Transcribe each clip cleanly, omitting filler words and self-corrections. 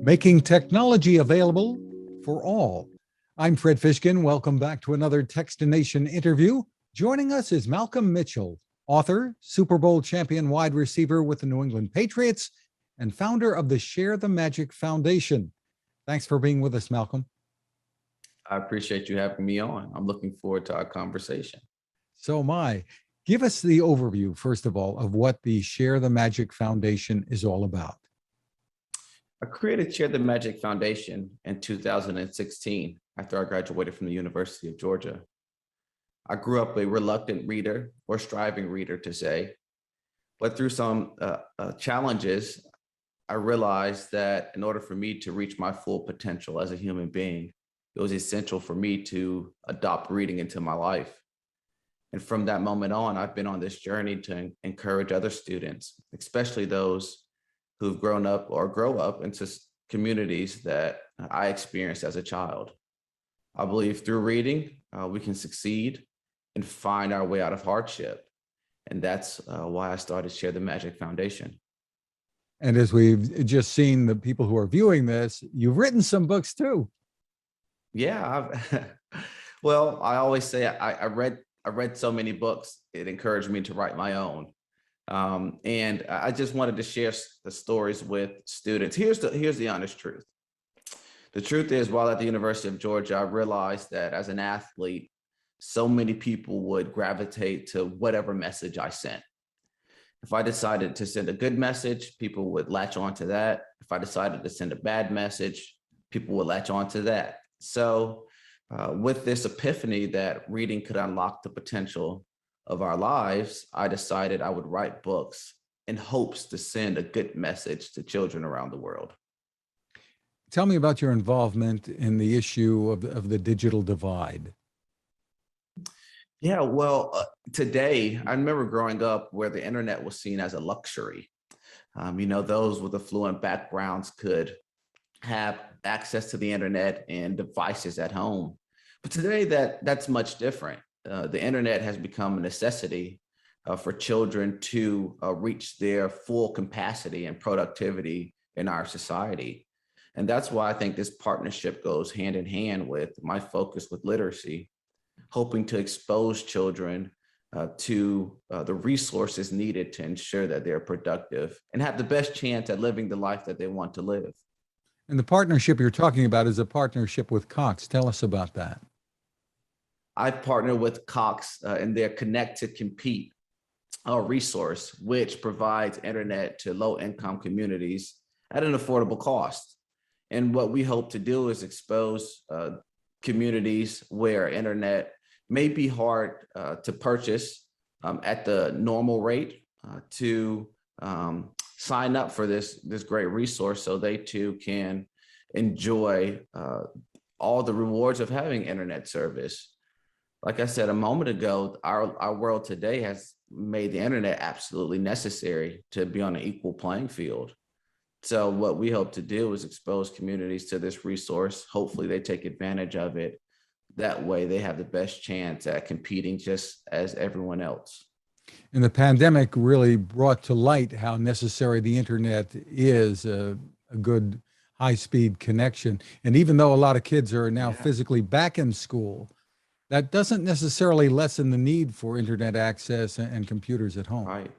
Making technology available for all. I'm Fred Fishkin. Welcome back to another Techstination interview. Joining us is Malcom Mitchell, author, Super Bowl champion wide receiver with the New England Patriots, and founder of the Share the Magic Foundation. Thanks for being with us, Malcom. I appreciate you having me on. I'm looking forward to our conversation. So am I. Give us the overview, first of all, of what the Share the Magic Foundation is all about. I created Share the Magic Foundation in 2016 after I graduated from the University of Georgia. I grew up a reluctant reader, or striving reader to say, but through some challenges, I realized that in order for me to reach my full potential as a human being, it was essential for me to adopt reading into my life. And from that moment on, I've been on this journey to encourage other students, especially those who've grown up or grow up into communities that I experienced as a child. I believe through reading, we can succeed and find our way out of hardship. And that's why I started Share the Magic Foundation. And as we've just seen, the people who are viewing this, you've written some books too. Yeah, well, I always say I read so many books, it encouraged me to write my own. And I just wanted to share the stories with students. Here's the honest truth. The truth is, while at the University of Georgia, I realized that as an athlete, so many people would gravitate to whatever message I sent. If I decided to send a good message, people would latch on to that. If I decided to send a bad message, people would latch on to that. So with this epiphany that reading could unlock the potential of our lives, I decided I would write books in hopes to send a good message to children around the world. Tell me about your involvement in the issue of the digital divide. Yeah, well, today, I remember growing up where the internet was seen as a luxury. Those with affluent backgrounds could have access to the internet and devices at home. But today, that's much different. The internet has become a necessity for children to reach their full capacity and productivity in our society. And that's why I think this partnership goes hand in hand with my focus with literacy, hoping to expose children to the resources needed to ensure that they're productive and have the best chance at living the life that they want to live. And the partnership you're talking about is a partnership with Cox. Tell us about that. I partner with Cox in their Connect to Compete resource, which provides internet to low-income communities at an affordable cost. And what we hope to do is expose communities where internet may be hard to purchase at the normal rate to sign up for this great resource so they too can enjoy all the rewards of having internet service. Like I said a moment ago, our world today has made the internet absolutely necessary to be on an equal playing field. So what we hope to do is expose communities to this resource. Hopefully they take advantage of it. That way they have the best chance at competing just as everyone else. And the pandemic really brought to light how necessary the internet is, a good high-speed connection. And even though a lot of kids are now physically back in school, that doesn't necessarily lessen the need for internet access and computers at home. Right.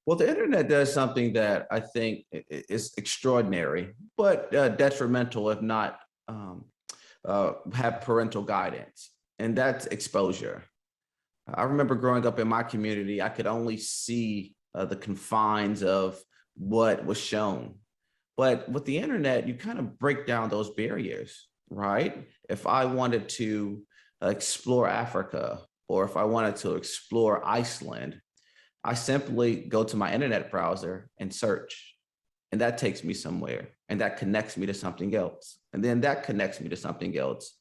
Well, the internet does something that I think is extraordinary, but detrimental if not have parental guidance, and that's exposure. I remember growing up in my community, I could only see the confines of what was shown. But with the internet, you kind of break down those barriers, right? If I wanted to explore Africa, or if I wanted to explore Iceland, I simply go to my internet browser and search. And that takes me somewhere, and that connects me to something else. And then that connects me to something else,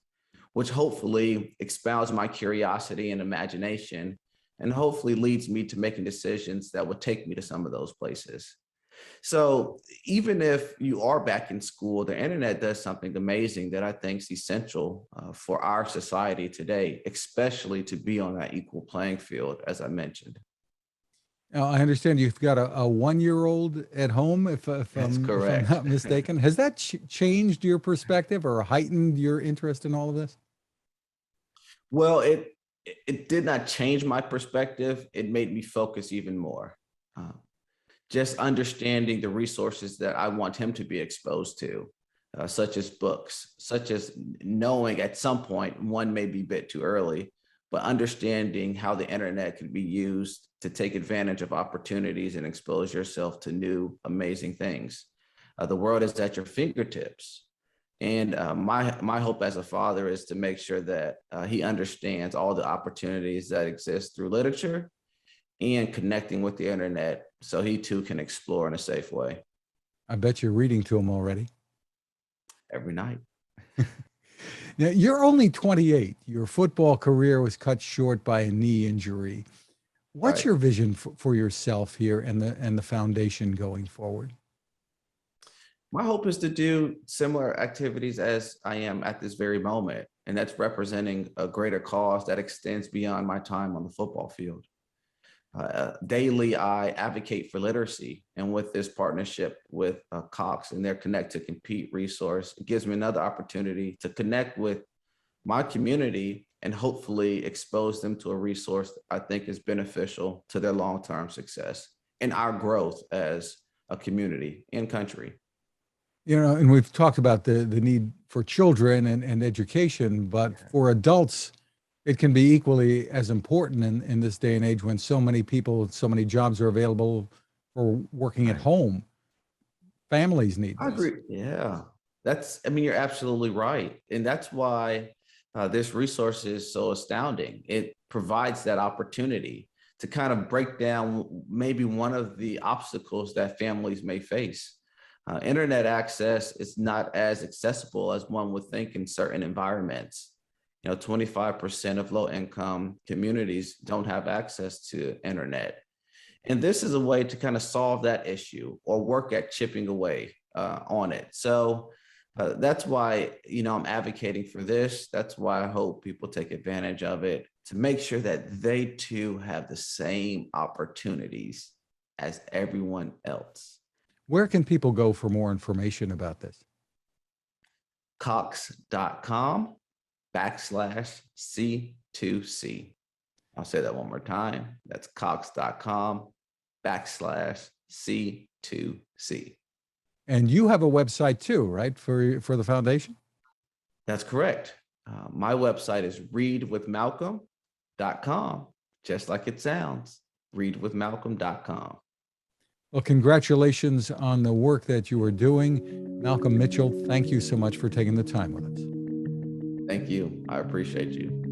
which hopefully expounds my curiosity and imagination, and hopefully leads me to making decisions that would take me to some of those places. So even if you are back in school, the internet does something amazing that I think is essential for our society today, especially to be on that equal playing field, as I mentioned. Now, I understand you've got a 1-year-old at home, That's if I'm correct. not mistaken. Has that changed your perspective or heightened your interest in all of this? Well, it did not change my perspective. It made me focus even more. Uh, just understanding the resources that I want him to be exposed to, such as books, such as knowing at some point, one may be a bit too early, but understanding how the internet can be used to take advantage of opportunities and expose yourself to new, amazing things. The world is at your fingertips. And my hope as a father is to make sure that he understands all the opportunities that exist through literature and connecting with the internet so he too can explore in a safe way I bet you're reading to him already. every night. Now, you're only 28. Your football career was cut short by a knee injury. What's Right. your vision for yourself here and the foundation going forward? My hope is to do similar activities as I am at this very moment, and that's representing a greater cause that extends beyond my time on the football field. Daily, I advocate for literacy, and with this partnership with Cox and their Connect to Compete resource, it gives me another opportunity to connect with my community and hopefully expose them to a resource that I think is beneficial to their long-term success and our growth as a community and country. And we've talked about the need for children and education, but for adults, it can be equally as important in this day and age when so many people, so many jobs are available for working at Right. home. Families need I this. agree. Yeah, I mean, you're absolutely right. And that's why this resource is so astounding. It provides that opportunity to kind of break down maybe one of the obstacles that families may face. Internet access is not as accessible as one would think in certain environments. 25% of low income communities don't have access to internet. And this is a way to kind of solve that issue or work at chipping away on it. So that's why, I'm advocating for this. That's why I hope people take advantage of it to make sure that they too have the same opportunities as everyone else. Where can people go for more information about this? Cox.com/C2C. I'll say that one more time. That's Cox.com/C2C. And you have a website too, right? For the foundation? That's correct. My website is readwithmalcolm.com, just like it sounds, readwithmalcolm.com. Well, congratulations on the work that you are doing. Malcom Mitchell, thank you so much for taking the time with us. Thank you. I appreciate you.